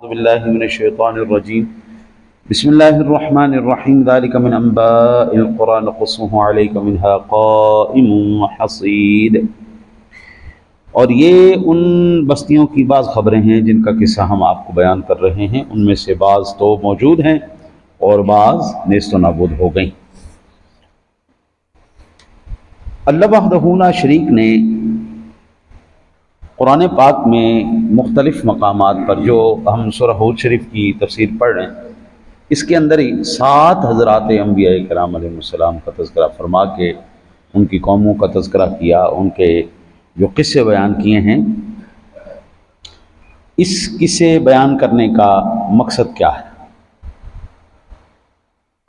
أعوذ بالله من الشيطان الرجيم بسم الله الرحمن الرحيم ذلك من أنباء القرى نقصه عليك منها قائم وحصيد۔ اور یہ ان بستیوں کی بعض خبریں ہیں جن کا قصہ ہم آپ کو بیان کر رہے ہیں، ان میں سے بعض تو موجود ہیں اور بعض نیست و نابود ہو گئیں۔ اللہ وحدہ لا شریک نے قرآن پاک میں مختلف مقامات پر، جو ہم سورہ ہود شریف کی تفسیر پڑھ رہے ہیں، اس کے اندر ہی 7 حضرات انبیاء کرام علیہ السلام کا تذکرہ فرما کے ان کی قوموں کا تذکرہ کیا، ان کے جو قصے بیان کیے ہیں۔ اس قصے بیان کرنے کا مقصد کیا ہے؟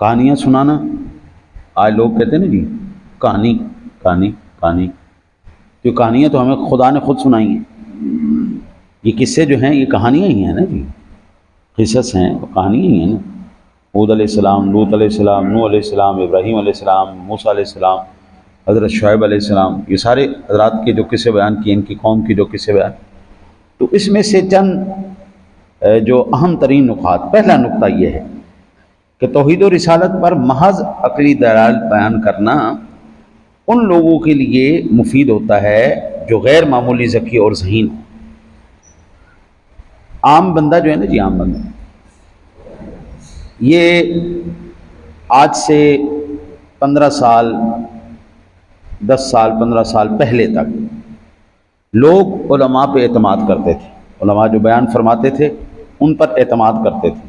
کہانیاں سنانا؟ آج لوگ کہتے ہیں نا جی کہانی کہانی کہانی، تو کہانیاں تو ہمیں خدا نے خود سنائی ہیں۔ یہ قصے جو ہیں یہ کہانیاں ہی ہیں نا جی، قصص ہیں، کہانیاں ہی ہیں نا۔ ہود علیہ السلام، لوط علیہ السلام، نوح علیہ السلام، ابراہیم علیہ السلام، موسیٰ علیہ السلام، حضرت شعیب علیہ السلام، یہ سارے حضرات کے جو قصے بیان کیے، ان کی قوم کی جو قصے بیان، تو اس میں سے چند جو اہم ترین نکات۔ پہلا نقطہ یہ ہے کہ توحید و رسالت پر محض عقلی دلائل بیان کرنا ان لوگوں کے لیے مفید ہوتا ہے جو غیر معمولی ذکی اور ذہین ہو۔ عام بندہ جو ہے نا جی، عام بندہ، یہ آج سے 15 سال 10 سال 15 سال پہلے تک لوگ علماء پہ اعتماد کرتے تھے، علماء جو بیان فرماتے تھے ان پر اعتماد کرتے تھے۔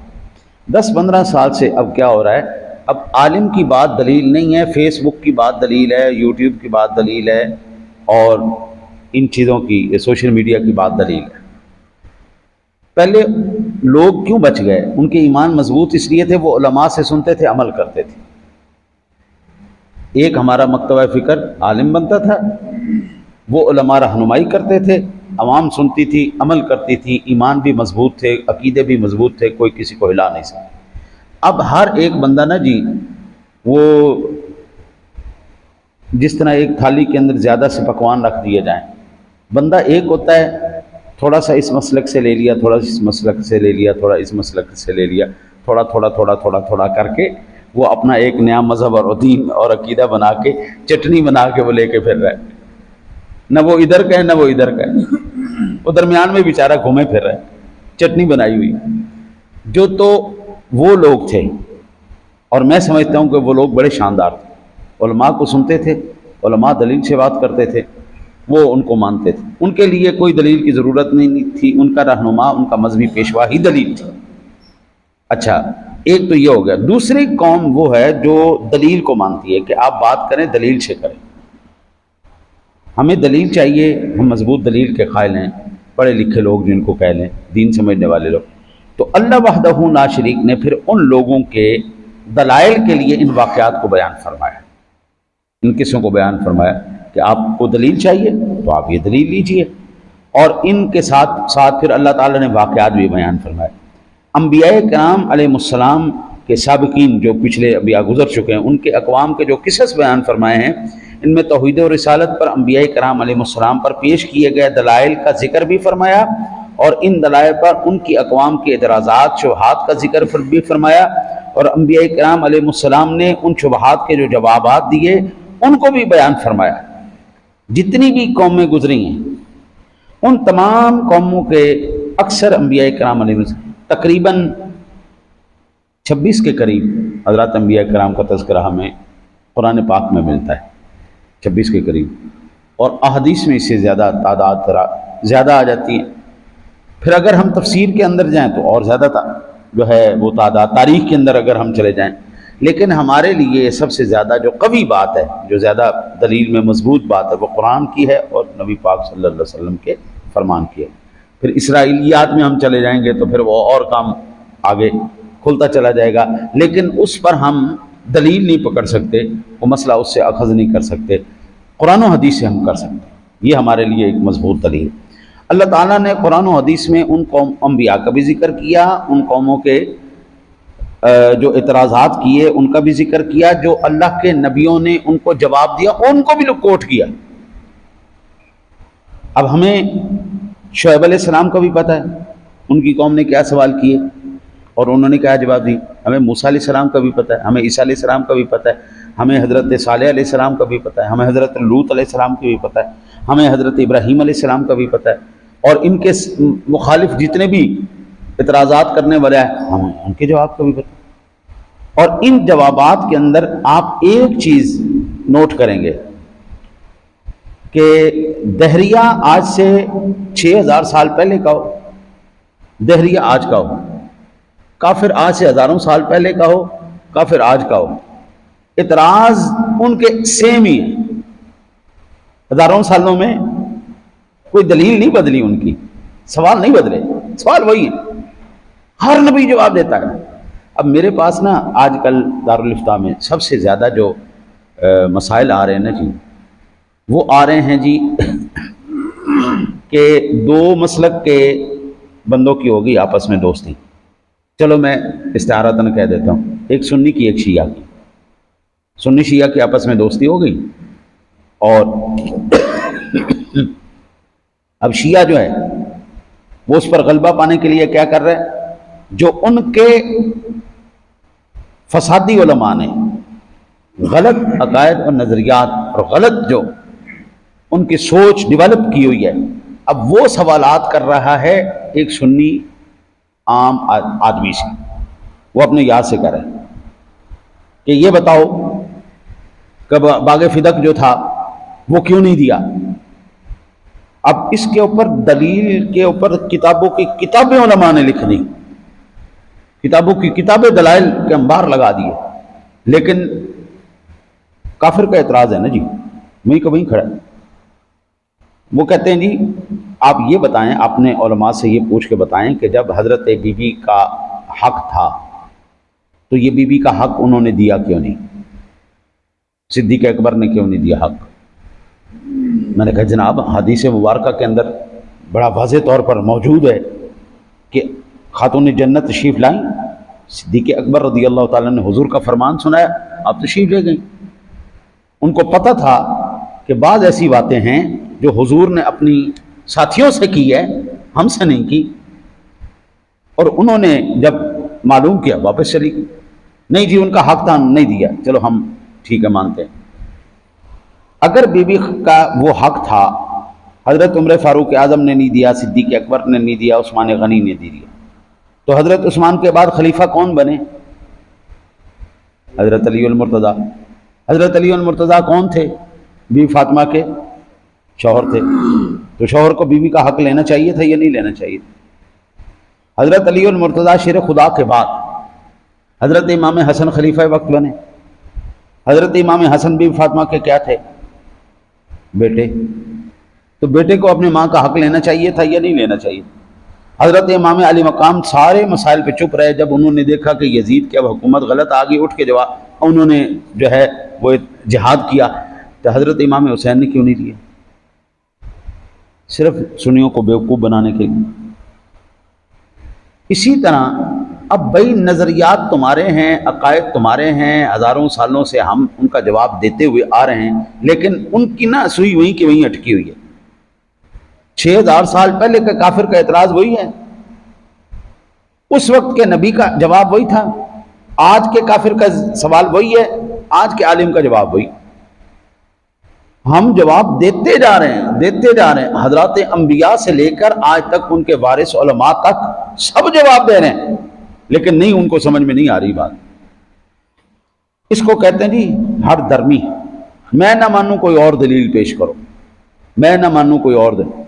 10-15 سال سے اب کیا ہو رہا ہے، اب عالم کی بات دلیل نہیں ہے، فیس بک کی بات دلیل ہے، یوٹیوب کی بات دلیل ہے، اور ان چیزوں کی، سوشل میڈیا کی بات دلیل ہے۔ پہلے لوگ کیوں بچ گئے؟ ان کے ایمان مضبوط اس لیے تھے، وہ علماء سے سنتے تھے، عمل کرتے تھے۔ ایک ہمارا مکتبہ فکر عالم بنتا تھا، وہ علماء رہنمائی کرتے تھے، عوام سنتی تھی، عمل کرتی تھی، ایمان بھی مضبوط تھے، عقیدے بھی مضبوط تھے، کوئی کسی کو ہلا نہیں سکتا۔ اب ہر ایک بندہ نا جی، وہ جس طرح ایک تھالی کے اندر زیادہ سے پکوان رکھ دیے جائیں، بندہ ایک ہوتا ہے، تھوڑا سا اس مسلک سے لے لیا، تھوڑا اس مسلک سے لے لیا، تھوڑا اس مسلک سے لے لیا، تھوڑا تھوڑا تھوڑا تھوڑا تھوڑا کر کے وہ اپنا ایک نیا مذہب اور دین اور عقیدہ بنا کے، چٹنی بنا کے وہ لے کے پھر رہا ہے۔ نہ وہ ادھر کا ہے نہ وہ ادھر کا ہے، وہ درمیان میں بیچارہ گھومے پھر رہا ہے، چٹنی بنائی ہوئی۔ جو تو وہ لوگ تھے، اور میں سمجھتا ہوں کہ وہ لوگ بڑے شاندار تھے، علماء کو سنتے تھے، علماء دلیل سے بات کرتے تھے، وہ ان کو مانتے تھے، ان کے لیے کوئی دلیل کی ضرورت نہیں تھی، ان کا رہنما، ان کا مذہبی پیشوا ہی دلیل تھی۔ اچھا، ایک تو یہ ہو گیا۔ دوسری قوم وہ ہے جو دلیل کو مانتی ہے کہ آپ بات کریں دلیل سے کریں، ہمیں دلیل چاہیے، ہم مضبوط دلیل کے قائل ہیں، پڑھے لکھے لوگ جن کو کہہ لیں، دین سمجھنے والے لوگ۔ تو اللہ وحدہ لا شریک نے پھر ان لوگوں کے دلائل کے لیے ان واقعات کو بیان فرمایا، ان قصوں کو بیان فرمایا کہ آپ کو دلیل چاہیے تو آپ یہ دلیل لیجئے، اور ان کے ساتھ ساتھ پھر اللہ تعالیٰ نے واقعات بھی بیان فرمائے۔ انبیاء کرام علیہ السلام کے سابقین جو پچھلے انبیاء گزر چکے ہیں، ان کے اقوام کے جو قصص بیان فرمائے ہیں، ان میں توحید و رسالت پر انبیاء کرام علیہ السلام پر پیش کیے گئے دلائل کا ذکر بھی فرمایا، اور ان دلائل پر ان کی اقوام کے اعتراضات، شبہات کا ذکر بھی فرمایا، اور انبیاء کرام علیہ السلام نے ان شبہات کے جو جوابات دیے ان کو بھی بیان فرمایا۔ جتنی بھی قومیں گزری ہیں، ان تمام قوموں کے اکثر انبیاء کرام علیہ السلام، تقریباً 26 کے قریب حضرات انبیاء کرام کا تذکرہ ہمیں قرآن پاک میں ملتا ہے، 26 کے قریب، اور احادیث میں اس سے زیادہ تعداد زیادہ آ جاتی ہے۔ پھر اگر ہم تفسیر کے اندر جائیں تو اور زیادہ جو ہے وہ تعداد، تاریخ کے اندر اگر ہم چلے جائیں، لیکن ہمارے لیے سب سے زیادہ جو قوی بات ہے، جو زیادہ دلیل میں مضبوط بات ہے، وہ قرآن کی ہے اور نبی پاک صلی اللہ علیہ وسلم کے فرمان کی ہے۔ پھر اسرائیلیات میں ہم چلے جائیں گے تو پھر وہ اور کام آگے کھلتا چلا جائے گا، لیکن اس پر ہم دلیل نہیں پکڑ سکتے، وہ مسئلہ اس سے اخذ نہیں کر سکتے، قرآن و حدیث سے ہم کر سکتے ہیں۔ یہ ہمارے لیے ایک مضبوط دلیل۔ اللہ تعالیٰ نے قرآن و حدیث میں ان قوم انبیاء کا بھی ذکر کیا، ان قوموں کے جو اعتراضات کیے ان کا بھی ذکر کیا، جو اللہ کے نبیوں نے ان کو جواب دیا ان کو بھی کوٹ کیا۔ اب ہمیں شعیب علیہ السلام کا بھی پتہ ہے، ان کی قوم نے کیا سوال کیے اور انہوں نے کیا جواب دی؟ ہمیں موسیٰ علیہ السلام کا بھی پتہ ہے، ہمیں عیسیٰ علیہ السلام کا بھی پتہ ہے، ہمیں حضرت صالح علیہ السلام کا بھی پتہ ہے، ہمیں حضرت لوط علیہ السلام کا بھی پتہ ہے، ہمیں حضرت ابراہیم علیہ السلام کا بھی پتہ ہے، اور ان کے مخالف جتنے بھی اعتراضات کرنے والے ہیں ہمیں ان کے جواب کا بھی پتہ ہے۔ اور ان جوابات کے اندر آپ ایک چیز نوٹ کریں گے کہ دہریہ آج سے 6000 سال پہلے کا ہو، دہریہ آج کا ہو، کافر آج سے ہزاروں سال پہلے کا ہو، کافر آج کا ہو، اعتراض ان کے سیم ہی ہے۔ ہزاروں سالوں میں کوئی دلیل نہیں بدلی، ان کی سوال نہیں بدلے، سوال وہی ہے، ہر نبی جواب دیتا ہے۔ اب میرے پاس نا آج کل دارالفتاء میں سب سے زیادہ جو مسائل آ رہے ہیں نا جی، وہ آ رہے ہیں جی کہ دو مسلک کے بندوں کی ہوگی آپس میں دوستی، چلو میں استعارتاً کہہ دیتا ہوں، ایک سنی کی ایک شیعہ کی، سنی شیعہ کی آپس میں دوستی ہو گئی، اور اب شیعہ جو ہے وہ اس پر غلبہ پانے کے لیے کیا کر رہے ہیں؟ جو ان کے فسادی علماء نے غلط عقائد اور نظریات اور غلط جو ان کی سوچ ڈیولپ کی ہوئی ہے، اب وہ سوالات کر رہا ہے ایک سنی عام آدمی سے، وہ اپنے یاد سے کرے کہ یہ بتاؤ کہ باغ فدق جو تھا وہ کیوں نہیں دیا؟ اب اس کے اوپر دلیل کے اوپر کتابوں کی کتابیں علماء نے لکھ دی، کتابوں کی کتابیں دلائل کے انبار لگا دیے، لیکن کافر کا اعتراض ہے نا جی، وہیں کا وہیں کھڑا ہے۔ وہ کہتے ہیں جی آپ یہ بتائیں، اپنے علماء سے یہ پوچھ کے بتائیں کہ جب حضرت بی بی کا حق تھا تو یہ بی بی کا حق انہوں نے دیا کیوں نہیں؟ صدیق اکبر نے کیوں نہیں دیا حق؟ میں نے کہا جناب حدیث مبارکہ کے اندر بڑا واضح طور پر موجود ہے کہ خاتون جنت تشریف لائیں، صدیق اکبر رضی اللہ تعالیٰ نے حضور کا فرمان سنایا، آپ تشریف لے گئیں۔ ان کو پتہ تھا کہ بعض ایسی باتیں ہیں جو حضور نے اپنی ساتھیوں سے کی ہے، ہم سے نہیں کی، اور انہوں نے جب معلوم کیا واپس چلی گئی، نہیں جی ان کا حق تھا نہیں دیا، چلو ہم ٹھیک ہے مانتے ہیں۔ اگر بی بی کا وہ حق تھا، حضرت عمر فاروق اعظم نے نہیں دیا، صدیق اکبر نے نہیں دیا، عثمان غنی نے نہیں دیا، تو حضرت عثمان کے بعد خلیفہ کون بنے؟ حضرت علی المرتضیٰ۔ حضرت علی المرتضیٰ کون تھے؟ بی بی فاطمہ کے شوہر تھے، تو شوہر کو بی بی کا حق لینا چاہیے تھا یا نہیں لینا چاہیے؟ حضرت علی المرتضیٰ شیر خدا کے بعد حضرت امام حسن خلیفہ وقت بنے۔ حضرت امام حسن بی بی فاطمہ کے کیا تھے؟ بیٹے، تو بیٹے کو اپنی ماں کا حق لینا چاہیے تھا یا نہیں لینا چاہیے؟ حضرت امام علی مقام سارے مسائل پہ چپ رہے، جب انہوں نے دیکھا کہ یزید کی اب حکومت غلط آ گئی، اٹھ کے جواب انہوں نے جو ہے وہ جہاد کیا، تو حضرت امام حسین نے کیوں نہیں لیا؟ صرف سنیوں کو بیوقوف بنانے کے لیے۔ اسی طرح اب بھائی نظریات تمہارے ہیں، عقائد تمہارے ہیں، ہزاروں سالوں سے ہم ان کا جواب دیتے ہوئے آ رہے ہیں، لیکن ان کی نا سوئی وہیں کی وہیں اٹکی ہوئی ہے۔ 6000 سال پہلے کا کافر کا اعتراض وہی ہے، اس وقت کے نبی کا جواب وہی تھا، آج کے کافر کا سوال وہی ہے، آج کے عالم کا جواب وہی۔ ہم جواب دیتے جا رہے ہیں، حضرات انبیاء سے لے کر آج تک ان کے وارث علماء تک سب جواب دے رہے ہیں، لیکن نہیں، ان کو سمجھ میں نہیں آ رہی بات۔ اس کو کہتے ہیں جی ہر درمی، میں نہ مانوں کوئی اور دلیل پیش کرو، میں نہ مانوں کوئی اور دلیل۔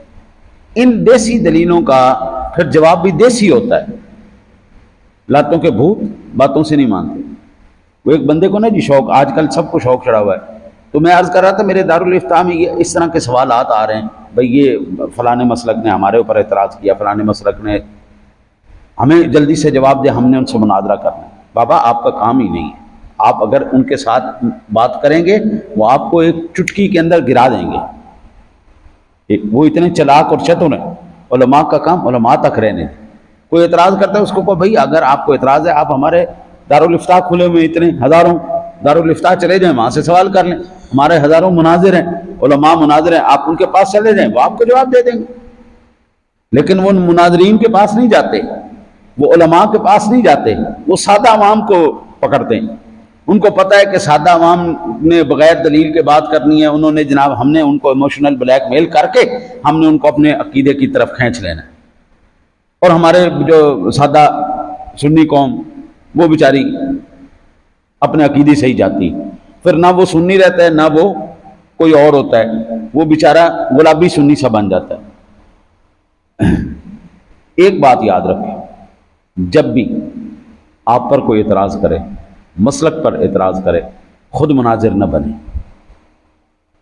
ان دیسی دلیلوں کا پھر جواب بھی دیسی ہوتا ہے، لاتوں کے بھوت باتوں سے نہیں مانتے۔ وہ ایک بندے کو نا جی شوق، آج کل سب کو شوق چڑھا ہوا ہے، تو میں عرض کر رہا تھا میرے دارالفتاء میں یہ اس طرح کے سوالات آ رہے ہیں، بھئی یہ فلانے مسلک نے ہمارے اوپر اعتراض کیا، فلانے مسلک نے، ہمیں جلدی سے جواب دے، ہم نے ان سے مناظرہ کرنا ہے۔ بابا آپ کا کام ہی نہیں ہے، آپ اگر ان کے ساتھ بات کریں گے وہ آپ کو ایک چٹکی کے اندر گرا دیں گے، وہ اتنے چلاک اور چتر ہیں۔ علماء کا کام علماء تک رہنے دیں، کوئی اعتراض کرتا ہے اس کو بھائی اگر آپ کو اعتراض ہے آپ ہمارے دارالفتاء کھلے ہوئے اتنے ہزاروں دارالفتاء چلے جائیں، وہاں سے سوال کر لیں، ہمارے ہزاروں مناظر ہیں، علماء مناظر ہیں، آپ ان کے پاس چلے جائیں، وہ آپ کو جواب دے دیں گے۔ لیکن وہ مناظرین کے پاس نہیں جاتے، وہ علماء کے پاس نہیں جاتے، وہ سادہ عوام کو پکڑتے ہیں۔ ان کو پتہ ہے کہ سادہ عوام نے بغیر دلیل کے بات کرنی ہے، انہوں نے جناب ہم نے ان کو ایموشنل بلیک میل کر کے ہم نے ان کو اپنے عقیدے کی طرف کھینچ لینا ہے۔ اور ہمارے جو سادہ سنی قوم وہ بیچاری اپنے عقیدے سے ہی جاتی، پھر نہ وہ سنی رہتا ہے نہ وہ کوئی اور ہوتا ہے، وہ بیچارہ گلابی سنی سا بن جاتا ہے۔ ایک بات یاد رکھیں، جب بھی آپ پر کوئی اعتراض کرے، مسلک پر اعتراض کرے، خود مناظر نہ بنے۔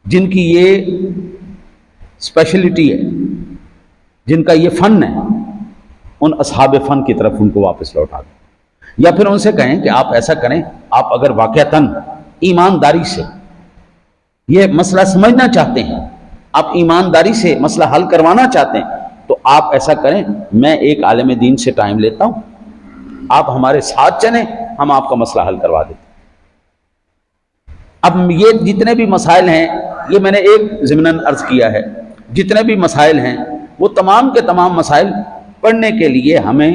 جن کی یہ اسپیشلٹی ہے، جن کا یہ فن ہے، ان اصحاب فن کی طرف ان کو واپس لوٹا دیں، یا پھر ان سے کہیں کہ آپ ایسا کریں، آپ اگر واقعتاً ایمانداری سے یہ مسئلہ سمجھنا چاہتے ہیں، آپ ایمانداری سے مسئلہ حل کروانا چاہتے ہیں، تو آپ ایسا کریں، میں ایک عالم دین سے ٹائم لیتا ہوں، آپ ہمارے ساتھ چلیں، ہم آپ کا مسئلہ حل کروا دیتے ہیں۔ اب یہ جتنے بھی مسائل ہیں، یہ میں نے ایک ضمناً عرض کیا ہے، جتنے بھی مسائل ہیں وہ تمام کے تمام مسائل پڑھنے کے لیے ہمیں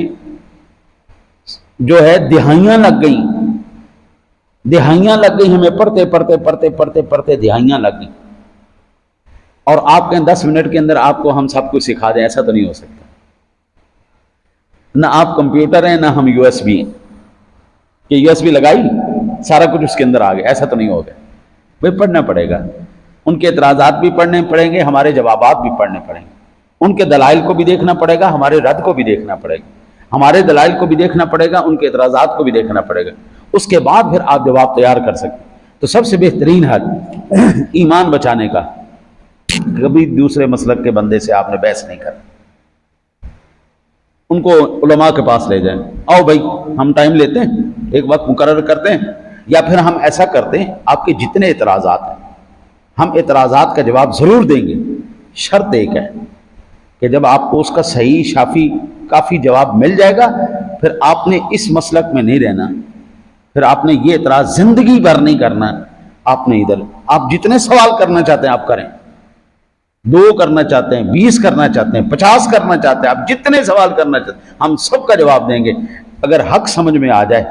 جو ہے دہائیاں لگ گئی، ہمیں پڑھتے دہائیاں لگ گئی، اور آپ کے 10 منٹ کے اندر آپ کو ہم سب کچھ سکھا دیں، ایسا تو نہیں ہو سکتا۔ نہ آپ کمپیوٹر ہیں، نہ ہم یو ایس بی ہیں کہ یو ایس بی لگائی سارا کچھ اس کے اندر آ گیا، ایسا تو نہیں ہوگا۔ بھائی پڑھنا پڑے گا، ان کے اعتراضات بھی پڑھنے پڑیں گے، ہمارے جوابات بھی پڑھنے پڑیں گے، ان کے دلائل کو بھی دیکھنا پڑے گا، ہمارے رد کو بھی دیکھنا پڑے گا، ہمارے دلائل کو بھی دیکھنا پڑے گا، ان کے اعتراضات کو بھی دیکھنا پڑے گا، اس کے بعد پھر آپ جواب تیار کر سکتے ہیں۔ تو سب سے بہترین حل ایمان بچانے کا، کبھی دوسرے مسلک کے بندے سے آپ نے بحث نہیں کرنا، ان کو علماء کے پاس لے جائیں، آؤ بھائی ہم ٹائم لیتے ہیں، ایک وقت مقرر کرتے ہیں، یا پھر ہم ایسا کرتے ہیں، آپ کے جتنے اعتراضات ہیں ہم اعتراضات کا جواب ضرور دیں گے، شرط ایک ہے کہ جب آپ کو اس کا صحیح شافی کافی جواب مل جائے گا، پھر آپ نے اس مسلک میں نہیں رہنا، پھر آپ نے یہ اعتراض زندگی بھر نہیں کرنا، آپ نے ادھر آپ جتنے سوال کرنا چاہتے ہیں آپ کریں، 2 کرنا چاہتے ہیں، 20 کرنا چاہتے ہیں، 50 کرنا چاہتے ہیں، آپ جتنے سوال کرنا چاہتے ہیں ہم سب کا جواب دیں گے۔ اگر حق سمجھ میں آ جائے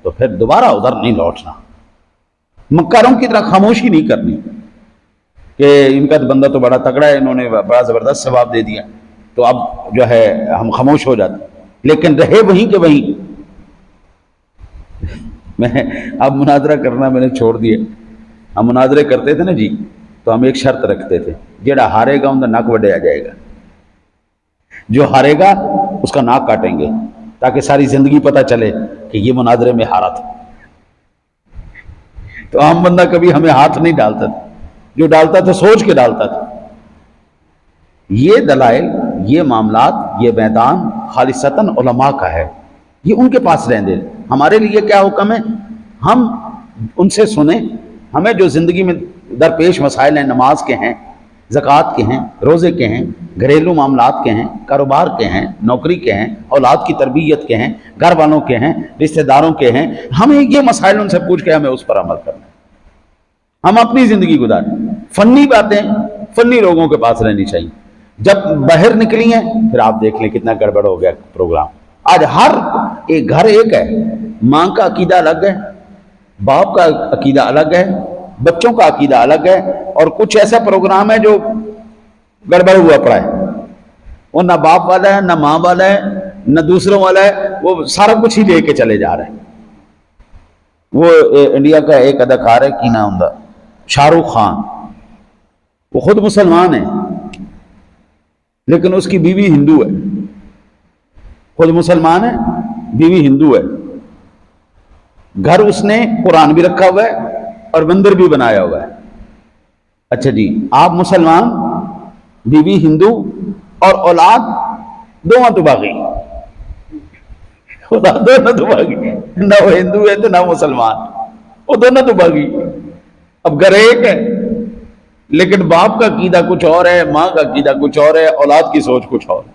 تو پھر دوبارہ ادھر نہیں لوٹنا، مکاروں کی طرح خاموشی نہیں کرنی کہ ان کا بندہ تو بڑا تگڑا ہے، انہوں نے بڑا زبردست جواب دے دیا، تو اب جو ہے ہم خاموش ہو جاتے ہیں، لیکن رہے وہیں کہ وہیں۔ میں اب مناظرہ کرنا میں نے چھوڑ دیا، ہم مناظرے کرتے تھے نا جی، تو ہم ایک شرط رکھتے تھے، جیڑا ہارے گا ان کا ناک وڈیا جائے گا، جو ہارے گا اس کا ناک کاٹیں گے، تاکہ ساری زندگی پتہ چلے کہ یہ مناظرے میں ہارا تھا۔ تو عام بندہ کبھی ہمیں ہاتھ نہیں ڈالتا تھا، جو ڈالتا تھا سوچ کے ڈالتا تھا۔ یہ دلائل، یہ معاملات، یہ میدان خالصتاً علماء کا ہے، یہ ان کے پاس رہنے دیں۔ ہمارے لیے کیا حکم ہے؟ ہم ان سے سنیں، ہمیں جو زندگی میں درپیش مسائل ہیں، نماز کے ہیں، زکوٰۃ کے ہیں، روزے کے ہیں، گھریلو معاملات کے ہیں، کاروبار کے ہیں، نوکری کے ہیں، اولاد کی تربیت کے ہیں، گھر والوں کے ہیں، رشتہ داروں کے ہیں، ہمیں یہ مسائل ان سے پوچھ کے ہمیں اس پر عمل کرنا ہے، ہم اپنی زندگی گزاریں۔ فنی باتیں فنی لوگوں کے پاس رہنی چاہیے، جب باہر نکلی ہیں پھر آپ دیکھ لیں کتنا گڑبڑ ہو گیا پروگرام۔ آج ہر ایک گھر ایک ہے، ماں کا عقیدہ الگ ہے، باپ کا عقیدہ الگ ہے، بچوں کا عقیدہ الگ ہے، اور کچھ ایسا پروگرام ہے جو گڑبڑ ہوا پڑا ہے، وہ نہ باپ والا ہے، نہ ماں والا ہے، نہ دوسروں والا ہے، وہ سارا کچھ ہی لے کے چلے جا رہے ہیں۔ وہ انڈیا کا ایک اداکار ہے، کی نام دا شاہ رخ خان، وہ خود مسلمان ہے لیکن اس کی بیوی ہندو ہے، خود مسلمان ہے، بیوی ہندو ہے، گھر اس نے قرآن بھی رکھا ہوا ہے اور مندر بھی بنایا ہوا ہے۔ اچھا جی، آپ مسلمان، بیوی ہندو، اور اولاد دونوں تو باغی، اولاد دونوں تو باغی، نہ وہ ہندو ہے تو نہ مسلمان، وہ دونوں تو باغی۔ اب گھر ایک ہے لیکن باپ کا عقیدہ کچھ اور ہے، ماں کا عقیدہ کچھ اور ہے، اولاد کی سوچ کچھ اور ہے،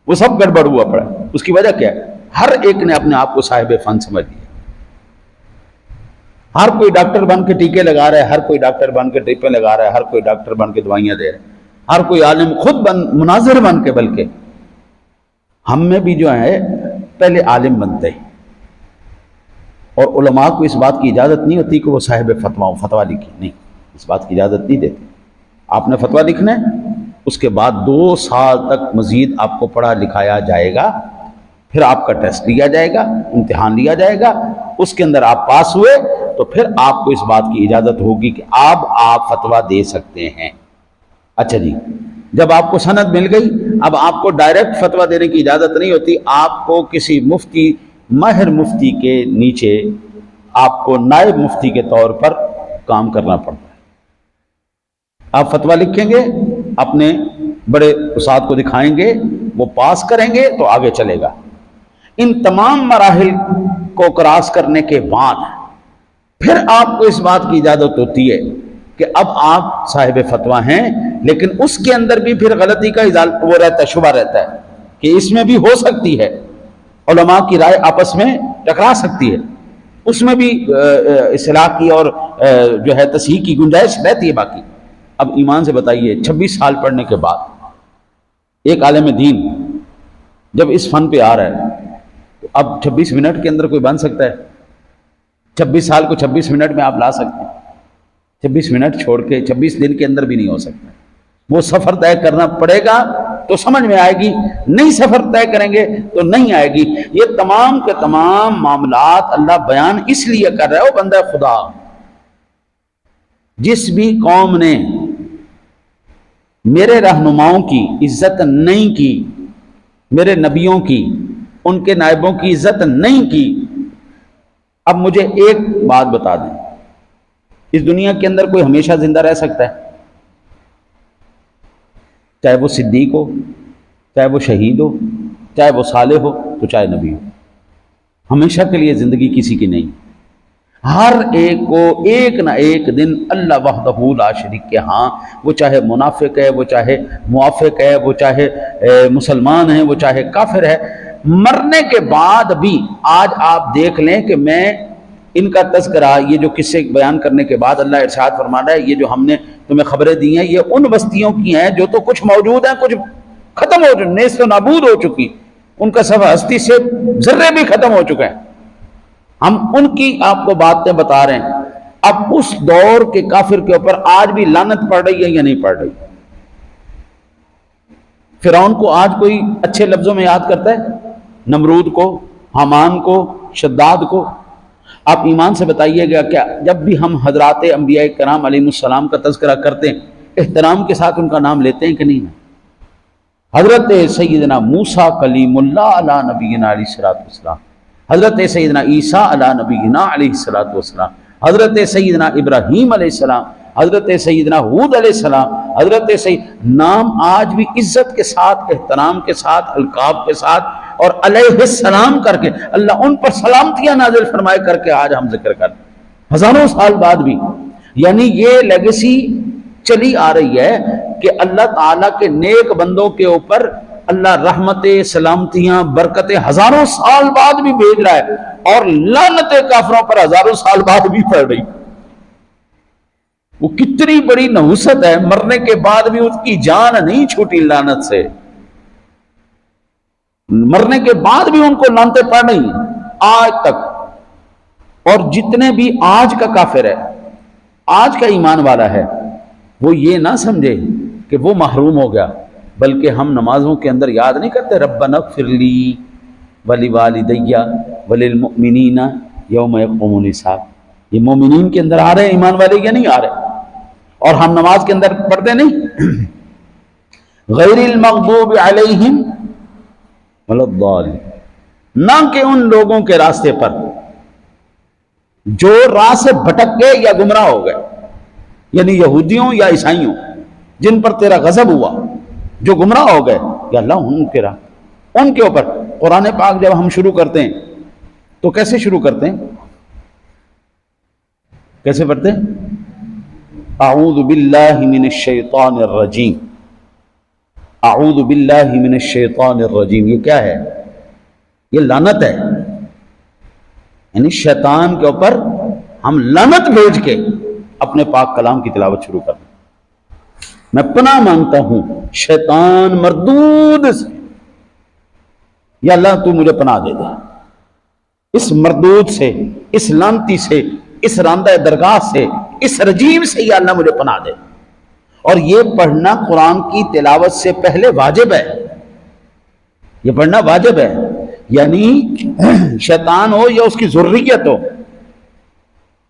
وہ سب گڑبڑ ہوا پڑا ہے۔ اس کی وجہ کیا ہے؟ ہر ایک نے اپنے آپ کو صاحب فن سمجھ لیا، ہر کوئی ڈاکٹر بن کے ٹیکے لگا رہا ہے، ہر کوئی ڈاکٹر بن کے ٹیپیں لگا رہا ہے، ہر کوئی ڈاکٹر بن کے دوائیاں دے رہا ہے، ہر کوئی عالم خود مناظر بن کے، بلکہ ہم میں بھی جو ہے پہلے عالم بنتے ہیں، اور علماء کو اس بات کی اجازت نہیں ہوتی کہ وہ صاحب فتویٰ لکھیں، نہیں، اس بات کی اجازت نہیں دیتے۔ آپ نے فتویٰ لکھنا ہے، اس کے بعد 2 سال تک مزید آپ کو پڑھا لکھایا جائے گا، پھر آپ کا ٹیسٹ لیا جائے گا، امتحان لیا جائے گا، اس کے اندر آپ پاس ہوئے تو پھر آپ کو اس بات کی اجازت ہوگی کہ آپ فتویٰ دے سکتے ہیں۔ اچھا جی، جب آپ کو سند مل گئی، اب آپ کو ڈائریکٹ فتویٰ دینے کی اجازت نہیں ہوتی، آپ کو کسی مفتی، ماہر مفتی کے نیچے آپ کو نائب مفتی کے طور پر کام کرنا پڑتا ہے۔ آپ فتویٰ لکھیں گے، اپنے بڑے استاد کو دکھائیں گے، وہ پاس کریں گے تو آگے چلے گا۔ ان تمام مراحل کو کراس کرنے کے بعد پھر آپ کو اس بات کی اجازت ہوتی ہے کہ اب آپ صاحب فتویٰ ہیں، لیکن اس کے اندر بھی پھر غلطی کا وہ رہتا ہے، شبہ رہتا ہے کہ اس میں بھی ہو سکتی ہے، علماء کی رائے آپس میں ٹکرا سکتی ہے، اس میں بھی اصلاح کی اور جو ہے تصحیح کی گنجائش رہتی ہے۔ باقی اب ایمان سے بتائیے، 26 سال پڑھنے کے بعد ایک عالم دین جب اس فن پہ آ رہا ہے تو اب 26 منٹ کے اندر کوئی بن سکتا ہے؟ 26 سال کو 26 منٹ میں آپ لا سکتے ہیں؟ 26 منٹ چھوڑ کے 26 دن کے اندر بھی نہیں ہو سکتا۔ وہ سفر طے کرنا پڑے گا تو سمجھ میں آئے گی، نہیں سفر طے کریں گے تو نہیں آئے گی۔ یہ تمام کے تمام معاملات اللہ بیان اس لیے کر رہا ہے، وہ بندہ خدا جس بھی قوم نے میرے رہنماؤں کی عزت نہیں کی، میرے نبیوں کی، ان کے نائبوں کی عزت نہیں کی، اب مجھے ایک بات بتا دیں، اس دنیا کے اندر کوئی ہمیشہ زندہ رہ سکتا ہے؟ چاہے وہ صدیق ہو، چاہے وہ شہید ہو، چاہے وہ صالح ہو، تو چاہے نبی ہو، ہمیشہ کے لیے زندگی کسی کی نہیں۔ ہر ایک کو ایک نہ ایک دن اللہ وحدہ لا شریک کے ہاں، وہ چاہے منافق ہے، وہ چاہے موافق ہے، وہ چاہے مسلمان ہے، وہ چاہے کافر ہے، مرنے کے بعد بھی آج آپ دیکھ لیں کہ میں ان کا تذکرہ، یہ جو قصے بیان کرنے کے بعد اللہ ارشاد فرما رہا ہے، یہ جو ہم نے تمہیں خبریں دی ہیں یہ ان بستیوں کی ہیں جو تو کچھ موجود ہیں، کچھ ختم ہو چکی، نیست و نابود ہو چکی، ان کا سب ہستی سے ذرے بھی ختم ہو چکا ہے۔ ہم ان کی آپ کو باتیں بتا رہے ہیں۔ اب اس دور کے کافر کے اوپر آج بھی لعنت پڑ رہی ہے یا نہیں پڑ رہی؟ فرعون کو آج کوئی اچھے لفظوں میں یاد کرتا ہے؟ نمرود کو، حامان کو، شداد کو؟ آپ ایمان سے بتائیے گا کہ جب بھی ہم حضرات انبیاء کرام علیہ السلام کا تذکرہ کرتے ہیں، احترام کے ساتھ ان کا نام لیتے ہیں کہ نہیں؟ حضرت سیدنا موسیٰ کلیم اللہ علی نبینا علیہ الصلوۃ والسلام، حضرت سیدنا عیسیٰ علی نبینا علیہ الصلوۃ والسلام، حضرت سیدنا ابراہیم علیہ السلام، حضرت سیدنا ہود علیہ السلام، نام آج بھی عزت کے ساتھ، احترام کے ساتھ، القاب کے ساتھ اور علیہ السلام کر کے، اللہ ان پر سلامتیاں نازل فرمائے کر کے آج ہم ذکر کرتے ہیں، ہزاروں سال بعد بھی۔ یعنی یہ لیگیسی چلی آ رہی ہے کہ اللہ تعالیٰ کے نیک بندوں کے اوپر اللہ رحمتیں، سلامتیاں، برکتیں ہزاروں سال بعد بھی بھیج رہا ہے، اور لعنتیں کافروں پر ہزاروں سال بعد بھی پڑ رہی۔ وہ کتنی بڑی نحوست ہے، مرنے کے بعد بھی اس کی جان نہیں چھوٹی لعنت سے، مرنے کے بعد بھی ان کو لعنتیں پڑ رہی ہیں آج تک۔ اور جتنے بھی آج کا کافر ہے، آج کا ایمان والا ہے، وہ یہ نہ سمجھے کہ وہ محروم ہو گیا، بلکہ ہم نمازوں کے اندر یاد نہیں کرتے ربنا اغفر لی ولوالدی وللمؤمنین یوم یقوم الحساب؟ یہ مومنین کے اندر آ رہے ہیں، ایمان والے کے نہیں آ رہے؟ اور ہم نماز کے اندر پڑھتے نہیں غیر المغضوب علیہم ولا الضالین، نہ کہ ان لوگوں کے راستے پر جو راہ سے بھٹک گئے یا گمراہ ہو گئے، یعنی یہودیوں یا عیسائیوں جن پر تیرا غضب ہوا، جو گمراہ ہو گئے، یا اللہ ان کے اوپر۔ قرآن پاک جب ہم شروع کرتے ہیں تو کیسے شروع کرتے ہیں؟ کیسے پڑھتے ہیں؟ اعوذ باللہ من الشیطان الرجیم، اعوذ باللہ من الشیطان الرجیم۔ یہ کیا ہے؟ یہ لعنت ہے، یعنی شیطان کے اوپر ہم لعنت بھیج کے اپنے پاک کلام کی تلاوت شروع کرتے ہیں۔ میں پناہ مانگتا ہوں شیطان مردود سے، یا اللہ تو مجھے پناہ دے دے اس مردود سے، اس لعنتی سے، اس راندہ درگاہ سے، اس رجیم سے، یا اللہ مجھے پناہ دے۔ اور یہ پڑھنا قرآن کی تلاوت سے پہلے واجب ہے، یہ پڑھنا واجب ہے۔ یعنی شیطان ہو یا اس کی ذریت ہو،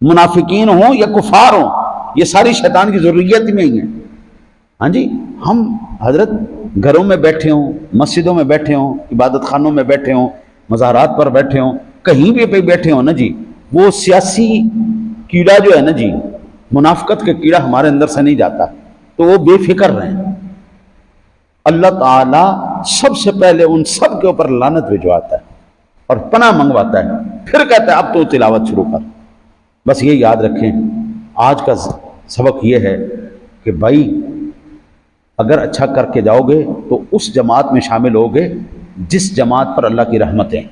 منافقین ہوں یا کفار ہوں، یہ ساری شیطان کی ذریت میں ہی ہیں۔ ہاں جی، ہم حضرت گھروں میں بیٹھے ہوں، مسجدوں میں بیٹھے ہوں، عبادت خانوں میں بیٹھے ہوں، مزارات پر بیٹھے ہوں، کہیں بھی پہ بیٹھے ہوں نا جی، وہ سیاسی کیڑا جو ہے نا جی، منافقت کا کیڑا ہمارے اندر سے نہیں جاتا، تو وہ بے فکر رہیں۔ اللہ تعالیٰ سب سے پہلے ان سب کے اوپر لعنت بھجواتا ہے اور پناہ منگواتا ہے، پھر کہتا ہے اب تو تلاوت شروع کر۔ بس یہ یاد رکھیں، آج کا سبق یہ ہے کہ بھائی اگر اچھا کر کے جاؤ گے تو اس جماعت میں شامل ہوگے جس جماعت پر اللہ کی رحمتیں،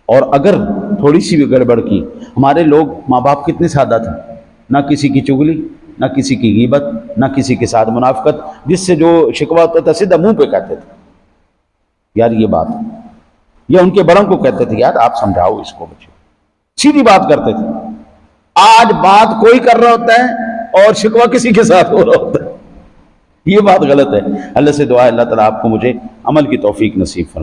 اور اگر تھوڑی سی بھی گڑبڑ کی، ہمارے لوگ ماں باپ کتنے سادہ تھے، نہ کسی کی چگلی، نہ کسی کی غیبت، نہ کسی کے ساتھ منافقت، جس سے جو شکوہ ہوتا تھا سیدھا منہ پہ کہتے تھے یار یہ بات ہے، یا ان کے بڑوں کو کہتے تھے یار آپ سمجھاؤ اس کو، بچے سیدھی بات کرتے تھے۔ آج بات کوئی کر رہا ہوتا ہے اور شکوہ کسی کے ساتھ ہو رہا ہوتا ہے، یہ بات غلط ہے۔ اللہ سے دعا ہے اللہ تعالیٰ آپ کو مجھے عمل کی توفیق نصیب فرمائے۔